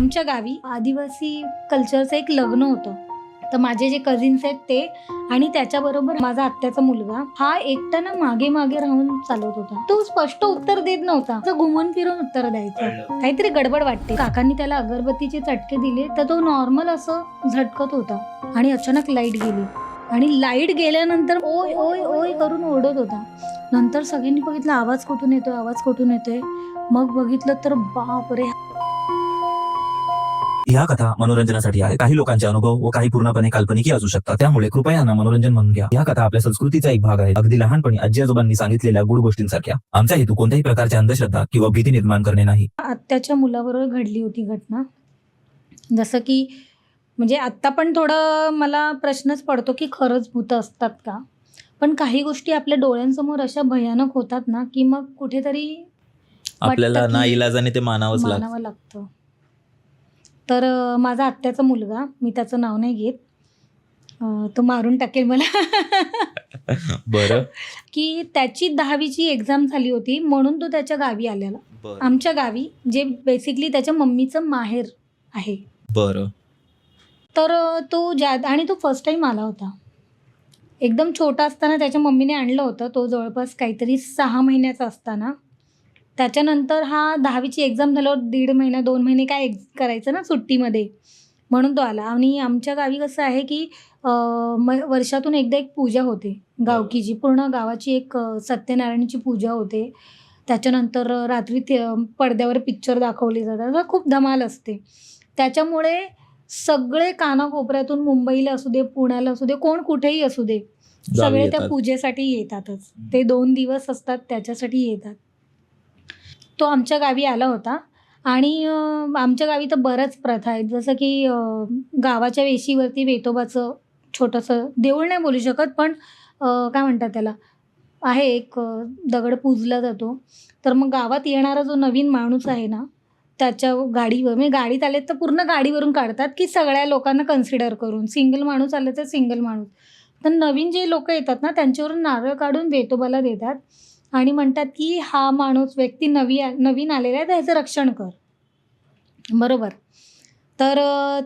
आमच्या गावी आदिवासी कल्चरचं एक लग्न होतं. तर माझे जे कझिन्स आहेत ते आणि त्याच्याबरोबर माझा आत्याचा मुलगा हा एकटा ना मागे मागे राहून चालवत होता. तो स्पष्ट उत्तर देत नव्हता, तो घुमून फिरून उत्तर द्यायचा. काहीतरी गडबड वाटते. काकांनी त्याला अगरबत्तीचे चटके दिले तर तो नॉर्मल असं झटकत होता आणि अचानक लाईट गेली आणि लाईट गेल्यानंतर ओय ओय ओय करून ओरडत होता. नंतर सगळ्यांनी बघितलं आवाज कुठून येतोय, आवाज कुठून येतोय. मग बघितलं तर बापरे. या कथा मनोरंजनासाठी आहे. काही लोकांचे अनुभव व काही पूर्णपणे काल्पनिक असू शकतात. त्यामुळे कृपया यांना मनोरंजन म्हणून घ्या. या कथा आपल्या संस्कृतीचा एक भाग आहे. अगदी लहानपणी आजी आजोबांनी सांगितलेल्या गुड गोष्टींसारख्या. आमचा हेतू कोणत्याही प्रकारच्या अंधश्रद्धा किंवा भीती निर्माण करणे नाही. आत्याच्या मुलाबरोबर घडली होती घटना. जसं की म्हणजे आत्ता पण थोडं मला प्रश्नच पडतो की खरंच भूत असतात का. पण काही गोष्टी आपल्या डोळ्यांसमोर अशा भयानक होतात ना की मग कुठेतरी आपल्याला वाटतं की नाईलाजाने ते मानावंच मानावं लागतं. तर माझा आत्याचा मुलगा, मी त्याचं नाव नाही घेत, तो मारून टाकेल मला. बरं. की त्याची 10वीची एक्झाम झाली होती म्हणून तो त्याच्या गावी आलेला. आमच्या गावी जे बेसिकली त्याच्या मम्मीचं माहेर आहे. बरं. तर तो आणि तो फर्स्ट टाइम आला होता. एकदम छोटा असताना त्याच्या मम्मीने आणलं होतं. तो जवळपास काहीतरी 6 महिन्याचा असताना. त्याच्यानंतर हा 10वीची एक्झाम झाल्यावर 1.5 महिना 2 महिने काय करायचं ना सुट्टीमध्ये, म्हणून तो आला. आणि आमच्या गावी कसं आहे की वर्षातून एकदा एक पूजा होते गावकीची. पूर्ण गावाची एक सत्यनारायणची पूजा होते. त्याच्यानंतर रात्री पडद्यावर पिक्चर दाखवले जातात. खूप धमाल असते. त्याच्यामुळे सगळे कानाकोपऱ्यातून, मुंबईला असू दे, पुण्याला असू दे, कोण कुठेही असू दे, सगळे त्या पूजेसाठी येतातच. ते 2 दिवस असतात त्याच्यासाठी येतात. तो आमच्या गावी आला होता आणि आमच्या गावी तर बऱ्याच प्रथा आहेत. जसं की गावाच्या वेशीवरती वेतोबाचं छोटंसं देऊळ नाही बोलू शकत, पण काय म्हणतात त्याला, आहे एक दगड पूजला जातो. तर मग गावात येणारा जो नवीन माणूस आहे ना, त्याच्या गाडीवर, म्हणजे गाडीत आले तर पूर्ण गाडीवरून काढतात की सगळ्या लोकांना कन्सिडर करून. सिंगल माणूस आलं तर सिंगल माणूस. तर नवीन जे लोक येतात ना त्यांच्यावरून नारळ काढून वेतोबाला देतात आणि म्हणतात की हा माणूस व्यक्ती नवीन आलेला आहे तर ह्याचं रक्षण कर. बरोबर. तर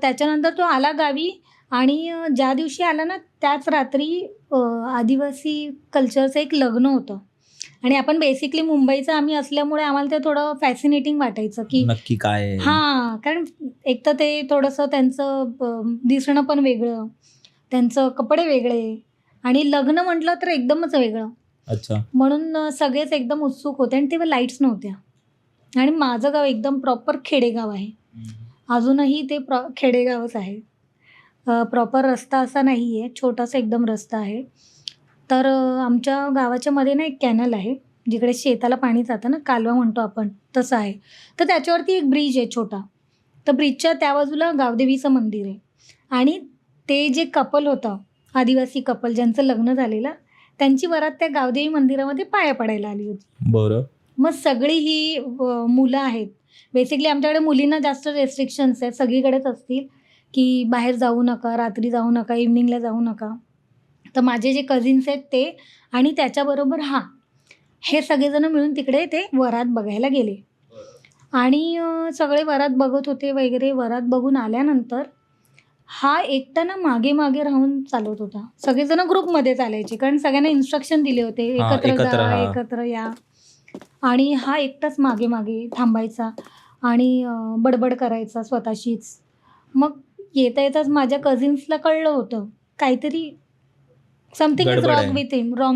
त्याच्यानंतर तो आला गावी आणि ज्या दिवशी आला ना त्याच रात्री आदिवासी कल्चरचं एक लग्न होतं. आणि आपण बेसिकली मुंबईचं आम्ही असल्यामुळे आम्हाला ते थोडं फॅसिनेटिंग वाटायचं की नक्की काय. हां, कारण एक तर ते थोडंसं त्यांचं दिसणं पण वेगळं, त्यांचं कपडे वेगळे आणि लग्न म्हटलं तर एकदमच वेगळं. अच्छा. म्हणून सगळेच एकदम उत्सुक होते आणि तेव्हा लाईट्स नव्हत्या. आणि माझं गाव एकदम प्रॉपर खेडेगाव आहे. अजूनही ते खेडेगावच आहे. प्रॉपर रस्ता असा नाही आहे, छोटासा एकदम रस्ता आहे. तर आमच्या गावाच्या मध्ये ना एक कॅनल आहे, जिकडे शेताला पाणी जातं ना, कालवा म्हणतो आपण, तसं आहे. तर त्याच्यावरती एक ब्रिज आहे छोटा. तर ब्रिजच्या त्या बाजूला गावदेवीचं मंदिर आहे. आणि ते जे कपल होतं, आदिवासी कपल ज्यांचं लग्न झालेलं, त्यांची वरात त्या गावदेवी मंदिरामध्ये पाया पडायला आली होती. बरं. मग सगळी ही मुलं आहेत. बेसिकली आमच्याकडे मुलींना जास्त रेस्ट्रिक्शन्स आहेत, सगळीकडेच असतील, की बाहेर जाऊ नका, रात्री जाऊ नका, इव्हनिंगला जाऊ नका. तर माझे जे कझिन्स आहेत ते आणि त्याच्याबरोबर हे सगळेजण मिळून तिकडे ते वरात बघायला गेले. आणि सगळे वरात बघत होते वगैरे. वरात बघून आल्यानंतर हा एकटा ना मागे मागे राहून चालवत होता. सगळेजण ग्रुपमध्ये चालायचे कारण सगळ्यांना इन्स्ट्रक्शन दिले होते, एकत्र जा, एकत्र या. आणि हा एकटाच मागे मागे थांबायचा आणि बडबड करायचा स्वतःशीच. मग येता येताच माझ्या कझिन्सला कळलं होतं काहीतरी समथिंग इज रॉंग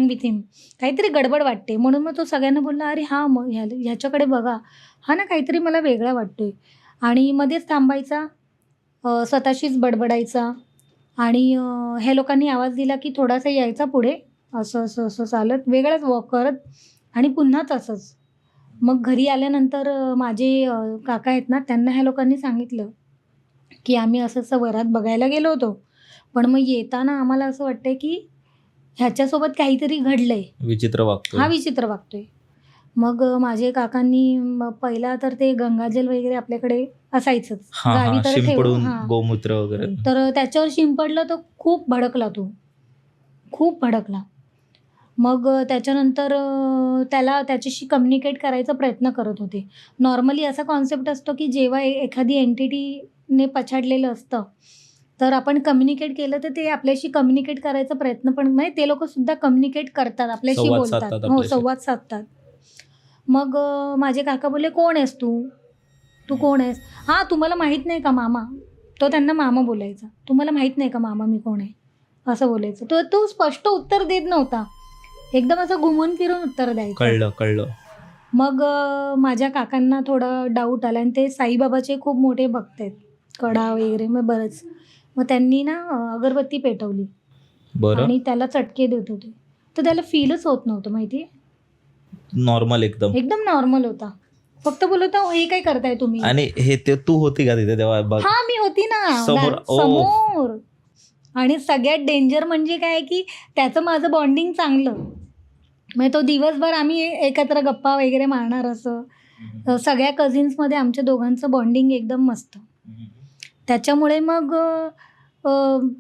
विथ हिम, काहीतरी गडबड वाटते. म्हणून मग तो सगळ्यांना बोलला, अरे हा मग ह्याच्याकडे बघा, हा ना काहीतरी मला वेगळा वाटतोय. आणि मध्येच थांबायचा, स्वतःशीच बडबडायचा. आणि ह्या लोकांनी आवाज दिला की थोडासा यायचा पुढे, असं असं असं चालत वेगळाच वॉक करत आणि पुन्हा तसंच. मग घरी आल्यानंतर माझे काका आहेत ना, त्यांना ह्या लोकांनी सांगितलं की आम्ही असं वरात बघायला गेलो होतो, पण मग येताना आम्हाला असं वाटतंय की ह्याच्यासोबत काहीतरी घडलंय, विचित्र वागतोय. हा विचित्र वागतोय. मग माझे काकांनी पहिला तर ते गंगाजल वगैरे आपल्याकडे असायचंच गावी, तर शिंपडून गोमूत्र वगैरे. तर त्याच्यावर शिंपडलं तर खूप भडकला तो, खूप भडकला. मग त्याच्यानंतर त्याला त्याच्याशी कम्युनिकेट करायचा प्रयत्न करत होते. नॉर्मली असा कॉन्सेप्ट असतो की जेव्हा एखादी एंटिटीने पछाडलेलं असतं, तर आपण कम्युनिकेट केलं तर ते आपल्याशी कम्युनिकेट करायचा प्रयत्न पण म्हणजे ते लोकंसुद्धा कम्युनिकेट करतात, आपल्याशी संवाद बोलतात. साधतात हो, आपल्याशी. संवाद साधतात. मग माझे काका बोलले, "कोण आहेस तू? तू कोण आहेस?" "हां, तुम्हाला माहीत नाही का मामा?" तो त्यांना मामा बोलायचा. "तुम्हाला माहीत नाही का मामा मी कोण आहे?" असं बोलायचं. तर तो स्पष्ट उत्तर देत नव्हता. एकदम असं घुमून फिरून उत्तर द्यायचा. कळलं. मग माझ्या काकांना थोडा डाऊट आला आणि ते साईबाबाचे खूप मोठे भक्त आहेत. कडा वगैरे मग बरंच. मग त्यांनी ना अगरबत्ती पेटवली बरं. आणि त्याला चटके देत होते. तर त्याला फीलच होत नव्हतं माहिती आहे. नॉर्मल एकदम. एकदम नॉर्मल होता. फक्त बोलत होता, "हे काय करताय तुम्ही?" आणि हे ते तू होती का तिथे तेव्हा बघ? हां, मी होती ना. समोर. समोर. आणि सगळ्यात डेंजर म्हणजे काय की त्याचं माझं बॉन्डिंग चांगलं. म्हणजे तो दिवसभर आम्ही एकत्र गप्पा वगैरे मारणार असं. सगळ्या कझिन्समध्ये आमच्या दोघांचं बॉन्डिंग एकदम मस्त. त्याच्यामुळे मग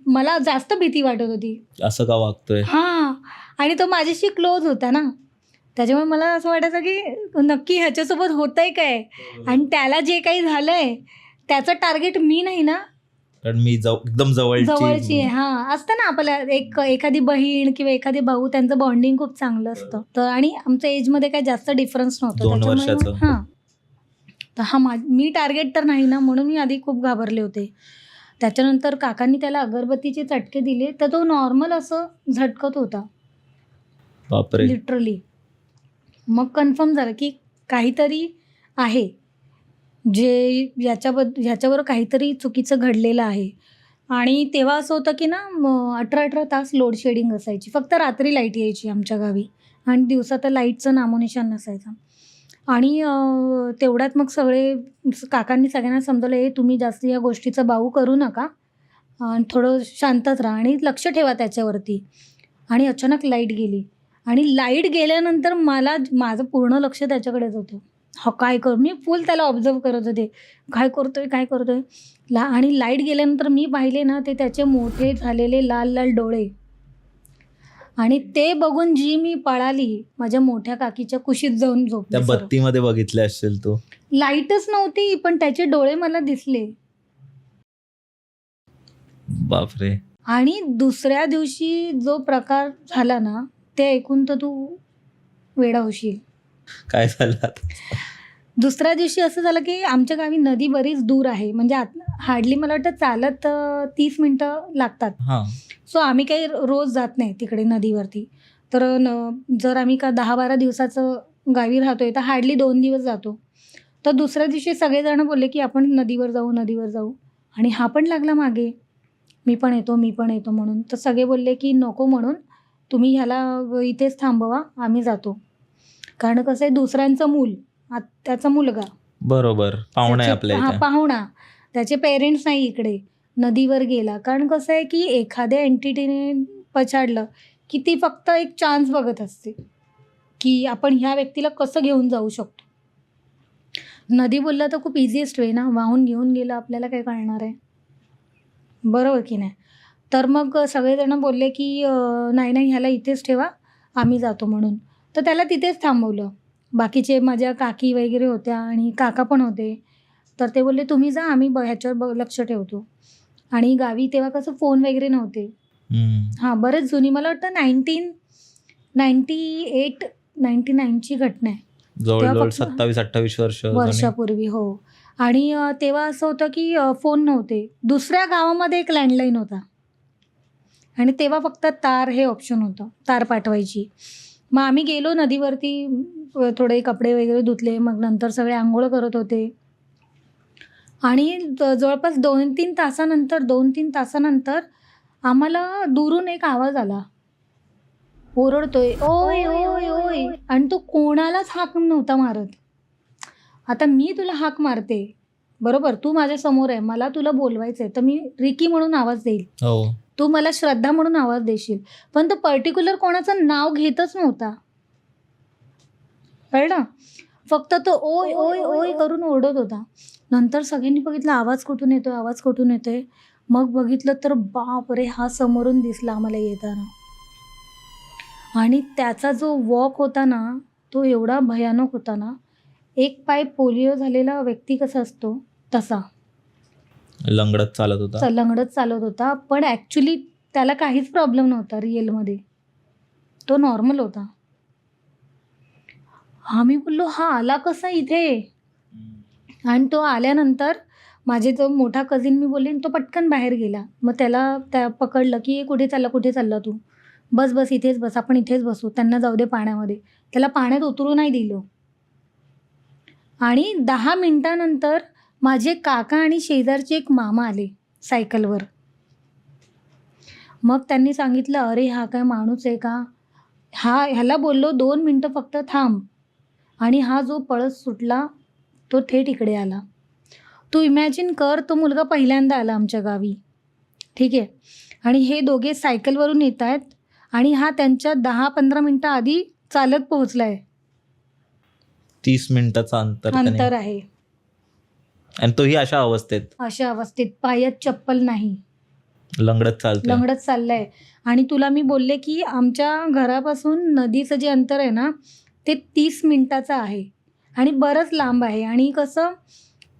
मला जास्त भीती वाटत होती. असं का वागतोय? हां. आणि तो माझ्याशी क्लोज होता ना. त्याच्यामुळे मला असं वाटायचं की नक्की ह्याच्यासोबत होतंय काय? आणि त्याला जे काही झालंय त्याचं टार्गेट मी नाही ना. कारण मी एकदम जवळची आहे. हां, असतं ना आपल्या एखादी बहीण किंवा एखादी भाऊ त्यांचं बॉन्डिंग खूप चांगलं असतं. तर आणि आमच्या एजमध्ये काही जास्त डिफरन्स नव्हतं. 2 वर्षाचं. हां. तर मी टार्गेट तर नाही ना, म्हणून मी आधी खूप घाबरले होते. त्याच्यानंतर काकांनी त्याला अगरबत्तीचे चटके दिले, तर तो नॉर्मल असं झटकत होता. बापरे. लिटरली. मग कन्फर्म झालं की काहीतरी आहे, जे ह्याच्यावर काहीतरी चुकीचं घडलेलं आहे. आणि तेव्हा असं होतं की ना 18-18 तास लोड शेडिंग असायची. फक्त रात्री लाईट यायची आमच्या गावी आणि दिवसा तर लाईटचं नामोनिशाण नसायचं. आणि तेवढ्यात मग काकांनी सगळ्यांना समजवलं, "हे तुम्ही जास्त या गोष्टीचा बाऊ करू नका आणि थोडं शांतच राहा आणि लक्ष ठेवा त्याच्यावरती." आणि अचानक लाईट गेली आणि लाईट गेल्यानंतर माझं पूर्ण लक्ष त्याच्याकडेच होतं. काय करू? मी फुल त्याला ऑब्झर्व्ह करत होते. काय करतोय? आणि लाईट गेल्यानंतर मी पाहिले ना, ते त्याचे मोठे झालेले लाल-लाल डोळे. आणि ते बघून जी मी पळाली, माझ्या मोठ्या काकीच्या कुशीत जाऊन झोपले. त्या बत्तीमध्ये बघितले असशील तू. लाईटच नव्हती, पण त्याचे डोळे मला दिसले. बापरे. आणि दुसऱ्या दिवशी जो प्रकार झाला ना, ते ऐकून तर तू वेडा होशील. काय झालं? दुसऱ्या दिवशी असं झालं की आमच्या गावी नदी बरीच दूर आहे. म्हणजे हार्डली मला वाटतं चालत 30 मिनिटं लागतात. हां. सो आम्ही काही रोज जात नाही तिकडे नदीवरती. तर जर आम्ही का 10-12 दिवसाचं गावी राहतोय तर हार्डली 2 दिवस जातो. तर दुसऱ्या दिवशी सगळेजण बोलले की आपण नदीवर जाऊ. आणि हा पण लागला मागे, मी पण येतो म्हणून. तर सगळे बोलले की नको म्हणून तुम्ही ह्याला इथेच थांबवा, आम्ही जातो. कारण कसं आहे दुसऱ्यांचं मूल, त्याचा मुलगा, बरोबर. पाहुणे आपल्या हां, इथे. पाहुणा, त्याचे पेरेंट्स नाही इकडे, नदीवर गेला. कारण कसं आहे की एखाद्या एंटिटीने पछाडलं की ती फक्त एक चान्स बघत असते की आपण ह्या व्यक्तीला कसं घेऊन जाऊ शकतो. नदी बोलला तर खूप इझिएस्ट वे ना, वाहून घेऊन गेलं आपल्याला काय कळणार आहे, बरोबर की नाही. तर मग सगळेजण बोलले की नाही ह्याला इथेच ठेवा, आम्ही जातो म्हणून. तर त्याला तिथेच थांबवलं. बाकीचे माझ्या काकी वगैरे होत्या आणि काका पण होते. तर ते बोलले तुम्ही जा, आम्ही ह्याच्यावर लक्ष ठेवतो. आणि गावी तेव्हा कसं फोन वगैरे नव्हते. हां, बरेच जुनी, मला वाटतं 1998-99ची घटना आहे. जवळजवळ 27-28 वर्षापूर्वी. हो. आणि तेव्हा असं होतं की फोन नव्हते. दुसऱ्या गावामध्ये एक लँडलाईन होता आणि तेव्हा फक्त तार हे ऑप्शन होतं, तार पाठवायची. मग आम्ही गेलो नदीवरती, थोडे कपडे वगैरे धुतले. मग नंतर सगळे अंघोळ करत होते आणि जवळपास 2-3 तासानंतर आम्हाला दुरून एक आवाज आला, ओरडतोय, "ओय, ओय, ओय." आणि तो कोणालाच हाक नव्हता मारत. आता मी तुला हाक मारते, बरोबर, तू माझ्या समोर आहे, मला तुला बोलवायचं आहे, तर मी रिकी म्हणून आवाज देईल. हो. तू मला श्रद्धा म्हणून आवाज देशील. पण तो पर्टिक्युलर कोणाचं नाव घेतच नव्हता. कळलं? फक्त तो ओय, ओय, ओय करून ओरडत होता. नंतर सगळ्यांनी बघितलं आवाज कुठून येतोय. मग बघितलं तर बापरे, हा समोरून दिसला आम्हाला येताना. आणि त्याचा जो वॉक होता ना तो एवढा भयानक होता ना. एक पाय पोलिओ झालेला व्यक्ती कसा असतो तसा लंगडत चालत होता. लंगडत चालत होता. पण ॲक्च्युली त्याला काहीच प्रॉब्लेम नव्हता रिअलमध्ये. तो नॉर्मल होता. आम्ही बोललो हा आला कसा इथे. आणि तो आल्यानंतर माझे जो मोठा कझिन मी बोलले तो पटकन बाहेर गेला. मग त्या पकडलं की कुठे चालला तू. बस इथेच बस, आपण इथेच बसू, त्यांना जाऊ दे पाण्यामध्ये. त्याला पाण्यात उतरू नाही दिलं. आणि 10 मिनिटानंतर माझे काका आणि शेजारचे एक मामा आले सायकलवर. मग त्यांनी सांगितलं अरे हा काय माणूस आहे का. ह्याला बोललो 2 मिनटं फक्त थांब. आणि हा जो पळस सुटला तो थेट इकडे आला. तू इमॅजिन कर, तो मुलगा पहिल्यांदा आला आमच्या गावी. ठीक आहे. आणि हे दोघे सायकलवरून येत आहेत आणि हा त्यांच्या 10-15 मिनटं आधी चालत पोहोचलाय. 30 मिनिटाचं अंतर अंतर आहे. आणि तोही अशा अवस्थेत, अशा अवस्थेत पायात चप्पल नाही, लंगडत चाललाय. आणि तुला मी बोलले की आमच्या घरापासून नदीचं जे अंतर आहे ना ते 30 मिनिटाचं आहे आणि बरंच लांब आहे. आणि कसं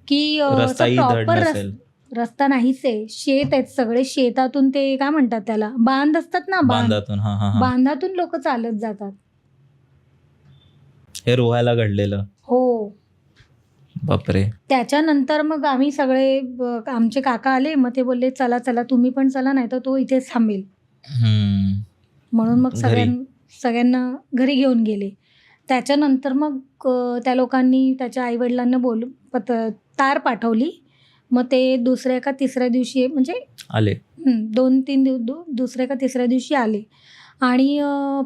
की प्रॉपर रस्ता नाहीच आहे. शेत आहेत सगळे. शेतातून ते काय म्हणतात त्याला, बांध असतात ना, बांधातून लोक चालत जातात. हे रोहायला घडलेलं. हो. बापरे. त्याच्यानंतर मग आम्ही सगळे आमचे काका आले. मग ते बोलले चला तुम्ही पण चला, नाही तर तो इथेच थांबेल. म्हणून मग सगळ्यांना घरी घेऊन गेले. त्याच्यानंतर मग त्या लोकांनी त्याच्या आईवडिलांना तार पाठवली. मग ते दुसऱ्या का तिसऱ्या दिवशी म्हणजे आले. 2-3 दुसऱ्या का तिसऱ्या दिवशी आले. आणि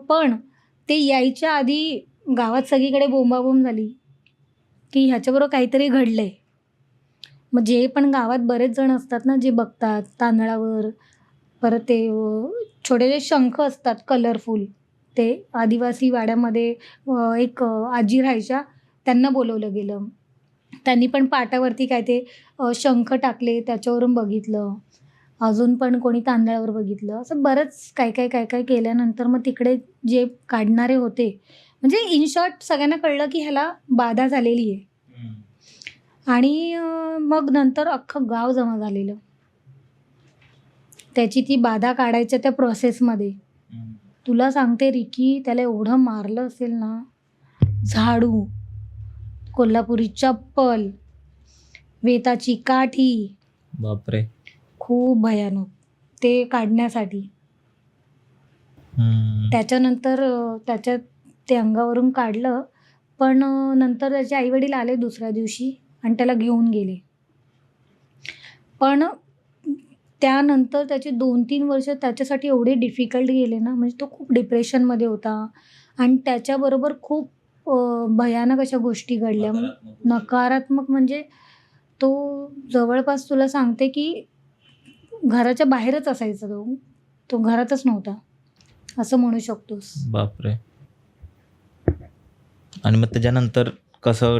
पण ते यायच्या आधी गावात सगळीकडे बोंबाबोंब झाली की ह्याच्याबरोबर काहीतरी घडलंय. मग जे पण गावात बरेच जण असतात ना जे बघतात तांदळावर, परत ते छोटे शंख असतात कलरफुल, ते आदिवासी वाड्यामध्ये एक आजी राहायच्या, त्यांना बोलवलं गेलं. त्यांनी पण पाटावरती काय ते शंख टाकले, त्याच्यावरून बघितलं. अजून पण कोणी तांदळावर बघितलं. असं बरंच काय केल्यानंतर मग तिकडे जे काढणारे होते, म्हणजे इन शॉर्ट सगळ्यांना कळलं की ह्याला बाधा झालेली आहे. आणि मग नंतर अख्खं गाव जमा झालेलं त्याची ती बाधा काढायच्या त्या प्रोसेसमध्ये. तुला सांगते रिकी, त्याला एवढं मारलं असेल ना, झाडू, कोल्हापुरी चप्पल, वेताची काठी. बापरे. खूप भयानक ते काढण्यासाठी. त्याच्यानंतर त्याच्यात ते अंगावरून काढलं. पण नंतर त्याचे आईवडील आले दुसऱ्या दिवशी आणि त्याला घेऊन गेले. पण त्यानंतर त्याचे 2-3 वर्ष त्याच्यासाठी एवढे डिफिकल्ट गेले ना, म्हणजे तो खूप डिप्रेशनमध्ये होता. आणि त्याच्याबरोबर खूप भयानक अशा गोष्टी घडल्या. नकारात्मक म्हणजे तो जवळपास तुला सांगते की घराच्या बाहेरच असायचा. तो घरातच नव्हता असं म्हणू शकतोस. बापरे. आणि मग त्याच्यानंतर कसं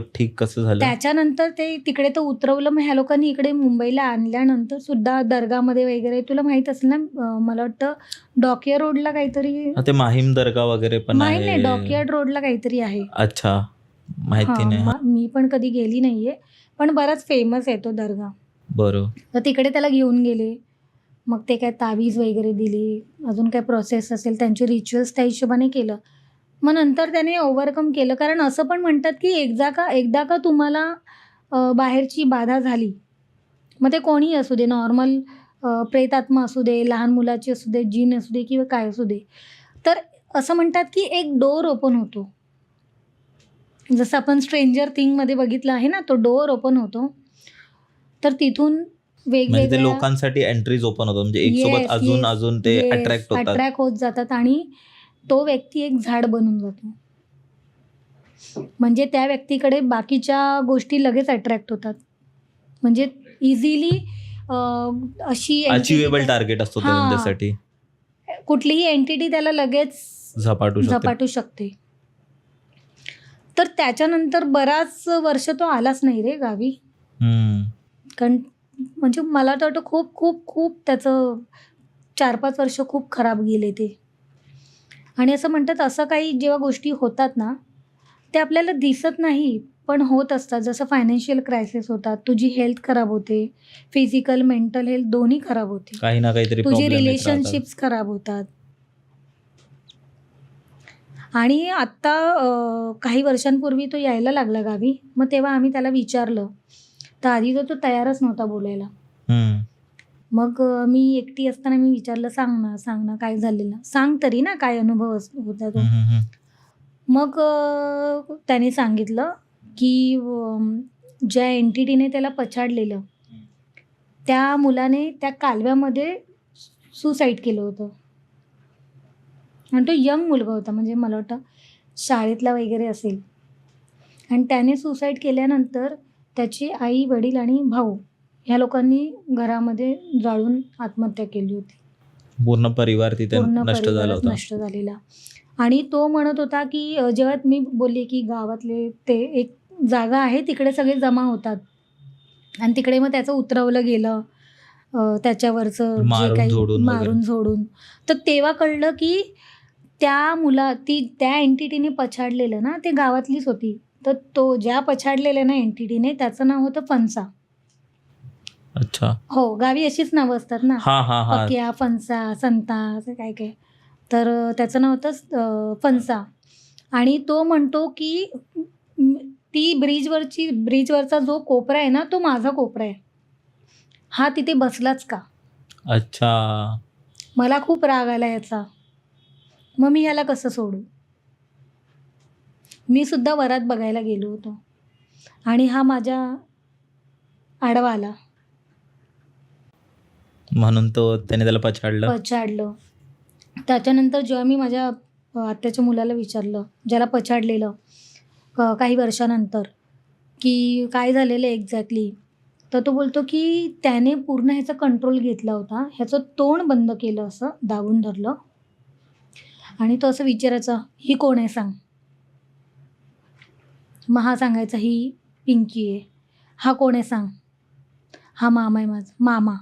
झालं? त्याच्यानंतर ते तिकडे तर उतरवलं. मग ह्या लोकांनी इकडे मुंबईला आणल्यानंतर सुद्धा दर्गामध्ये वगैरे, तुला माहित असेल ना, मला वाटतं डॉकिया रोडला काहीतरी, ते माहीम दर्गा वगैरे पण आहे. नाही, डॉकियार्ड रोडला काहीतरी आहे. अच्छा, माहिती नाही. मी पण कधी गेली नाहीये, पण बराच फेमस आहे तो दर्गा. बरोबर. तर तिकडे त्याला घेऊन गेले. मग ते काय तावीज वगैरे दिली, अजून काय प्रोसेस असेल त्यांचे रिच्युअल्स त्या हिशोबाने केलं. मग नंतर त्याने ओव्हरकम केलं. कारण असं पण म्हणतात की एकदा का तुम्हाला बाहेरची बाधा झाली, मग ते कोणीही असू दे, नॉर्मल प्रेतात्मा असू दे, लहान मुलाची असू दे, जीन असू दे किंवा काय असू दे, तर असं म्हणतात की एक डोअर ओपन होतो. जसं आपण स्ट्रेंजर थिंगमध्ये बघितलं आहे ना, तो डोअर ओपन होतो. तर तिथून वेगवेगळ्या लोकांसाठी एंट्रीज ओपन होतात, म्हणजे एक सोबत अजून ते अट्रॅक्ट होत जातात. आणि तो व्यक्ती एक झाड बनून जातो. म्हणजे त्या व्यक्तीकडे बाकीच्या गोष्टी लगेच अट्रॅक्ट होतात. म्हणजे इझिली अशी अचिवेबल टार्गेट असतो त्यासाठी. कुठलीही एंटिटी त्याला लगेच झपाटू शकते. तर त्याच्यानंतर बराच वर्ष तो आलाच नाही रे गावी. कारण म्हणजे मला तर वाटतं खूप त्याचं 4-5 वर्ष खूप खराब गेले ते. आणि असं म्हणतात असं काही जेव्हा गोष्टी होतात ना ते आपल्याला दिसत नाही पण होत असतात. जसं फायनान्शियल क्रायसिस होतात, तुझी हेल्थ खराब होते, फिजिकल मेंटल हेल्थ दोन्ही खराब होते, काही ना काहीतरी तुझे प्रॉब्लेम रिलेशनशिप्स खराब होतात. आणि आत्ता काही वर्षांपूर्वी तो यायला लागला गावी. मग तेव्हा आम्ही त्याला विचारलं तर आधी तर तो तयारच नव्हता बोलायला. मग मी एकटी असताना मी विचारलं, सांग ना काय झालेलं, सांग तरी ना काय अनुभव होता तो. मग त्याने सांगितलं की ज्या एंटिटीने त्याला पछाडलेलं त्या मुलाने त्या कालव्यामध्ये सुसाईड केलं होतं. आणि तो यंग मुलगा होता, म्हणजे मला वाटतं शाळेतला वगैरे असेल. आणि त्याने सुसाईड केल्यानंतर त्याची आई, वडील आणि भाऊ ह्या लोकांनी घरामध्ये जाळून आत्महत्या केली होती. पूर्ण परिवार तिथे पूर्ण नष्ट झाला परिवारच होता. नष्ट झालेला. आणि तो म्हणत होता की जेव्हा मी बोलले की गावातले ते एक जागा आहे तिकडे सगळे जमा होतात आणि तिकडे मग त्याचं उतरवलं गेलं त्याच्यावरचं जे मारून काही झोडून मारून झोडून. तर तेव्हा कळलं की त्या एंटिटीने पछाडलेलं ना ते गावातलीच होती. तर तो ज्या पछाडलेल्या ना एंटिटीने त्याचं नाव होतं फणसा. अच्छा. हो, गावी अशीच नावं असतात ना, हा. पक्या, फणसा, संता असं काय काय. तर त्याचं नाव होतं फणसा. आणि तो म्हणतो की ती ब्रिजवरचा जो कोपरा आहे ना तो माझा कोपरा आहे, हा तिथे बसलाच का. अच्छा. मला खूप राग आला याचा, मग मी ह्याला कसं सोडू. मी सुद्धा वरात बघायला गेलो होतो आणि हा माझ्या आडवा आला. म्हणून त्याने त्याला पछाडलं. त्याच्यानंतर जेव्हा मी माझ्या आत्याच्या मुलाला विचारलं, ज्याला पछाडलेलं काही वर्षानंतर, की काय झालेलं एक्झॅक्टली, तर तो बोलतो की त्याने पूर्ण ह्याचा कंट्रोल घेतला होता, ह्याचं तोंड बंद केलं, असं दाबून धरलं आणि तो असं विचारायचा, ही कोण आहे सांग. मग हा सांगायचा, ही पिंकी आहे. हा कोण आहे सांग. हा मामा आहे माझा, मामा.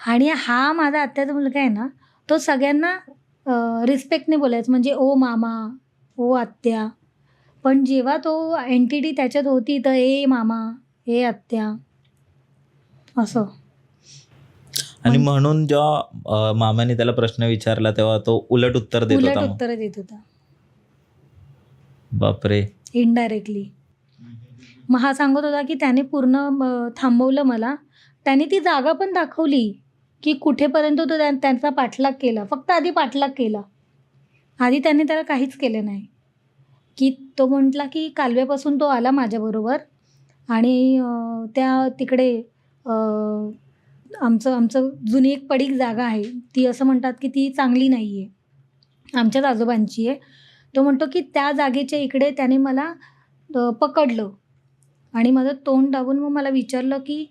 आणि हा माझा आत्याचा मुलगा आहे ना, तो सगळ्यांना रिस्पेक्टने बोलायचं, म्हणजे ओ मामा, ओ आत्या. पण जेव्हा तो एंटिटी त्याच्यात होती तर ए मामा, ए आत्या असं. आणि म्हणून जेव्हा मामाने त्याला प्रश्न विचारला तेव्हा तो उलट उत्तर देत होता. उत्तर देत होता. बापरे. इनडायरेक्टली. मग हा सांगत होता की त्याने पूर्ण थांबवलं मला. त्याने ती जागा पण दाखवली की कुठेपर्यंत तो त्यांचा पाठलाग केला. फक्त आधी पाठलाग केला, आधी त्याने त्याला काहीच केलं नाही. की तो म्हटला की कालव्यापासून तो आला माझ्याबरोबर आणि त्या तिकडे आमचं जुनी एक पडीक जागा आहे, ती असं म्हणतात की ती चांगली नाही आहे, आमच्याच आजोबांची आहे. तो म्हणतो की त्या जागेच्या इकडे त्याने मला पकडलं आणि माझं तोंड दाबून मग मला विचारलं की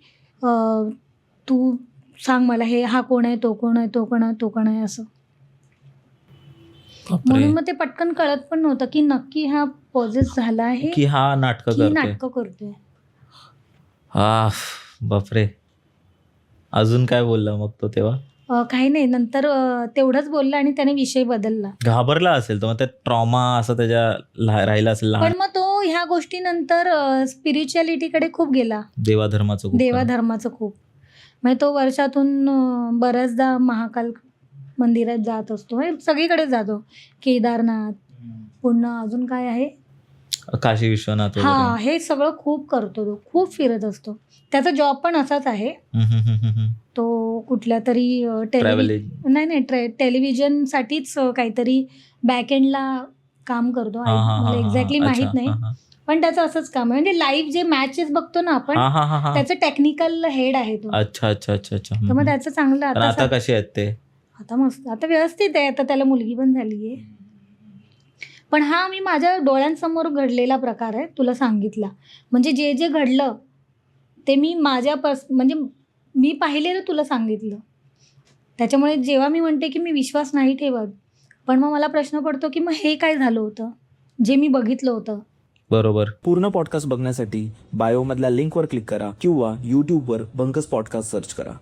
तू सांग मला, हा कोण आहे, तो कोण आहे, तो कोण आहे, तो कोण आहे, असं. म्हणून मग ते पटकन कळत पण नव्हतं की नक्की हा पॉझेस झाला आहे की हा नाटकं करतोय. बापरे. अजून काय बोलला मग तो तेव्हा? काही नाही, नंतर तेवढंच बोलला आणि त्याने विषय बदलला. घाबरला असेल तर मग ते ट्रॉमा असं त्याच्या राहिला असेल. पण मग तो ह्या गोष्टीनंतर स्पिरिच्युअलिटीकडे खूप गेला, देवाधर्माचं खूप. म्हणजे तो वर्षातून बऱ्याचदा महाकाल मंदिरात जात असतो, सगळीकडे जातो, केदारनाथ, पुन्हा अजून काय आहे, काशी विश्वनाथ. हा, हे सगळं खूप करतो तो, खूप फिरत असतो. त्याचा जॉब पण असाच आहे. तो कुठल्या तरी टेलिव्हिजन साठीच काहीतरी बॅकएंडला काम करतो. मला एक्झॅक्टली माहित नाही, पण त्याचं असंच काम आहे. म्हणजे लाईव्ह जे मॅचेस बघतो ना आपण, त्याचं टेक्निकल हेड आहे तो. अच्छा. तर मग त्याचं चांगलं. आता कसे आहेत ते? आता मस्त, आता व्यवस्थित आहे. आता त्याला मुलगी पण झाली आहे. पण हा मी माझ्या डोळ्यांसमोर घडलेला प्रकार आहे, तुला सांगितला. म्हणजे जे जे घडलं ते मी म्हणजे मी पाहिलेलं तुला सांगितलं. त्याच्यामुळे जेव्हा मी म्हणते की मी विश्वास नाही ठेवत, पण मग मला प्रश्न पडतो की मग हे काय झालं होतं जे मी बघितलं होतं. बरोबर. पूर्ण पॉडकास्ट बघण्यासाठी बायोमधल्या लिंकवर क्लिक करा किंवा यूट्यूबवर बंकस पॉडकास्ट सर्च करा.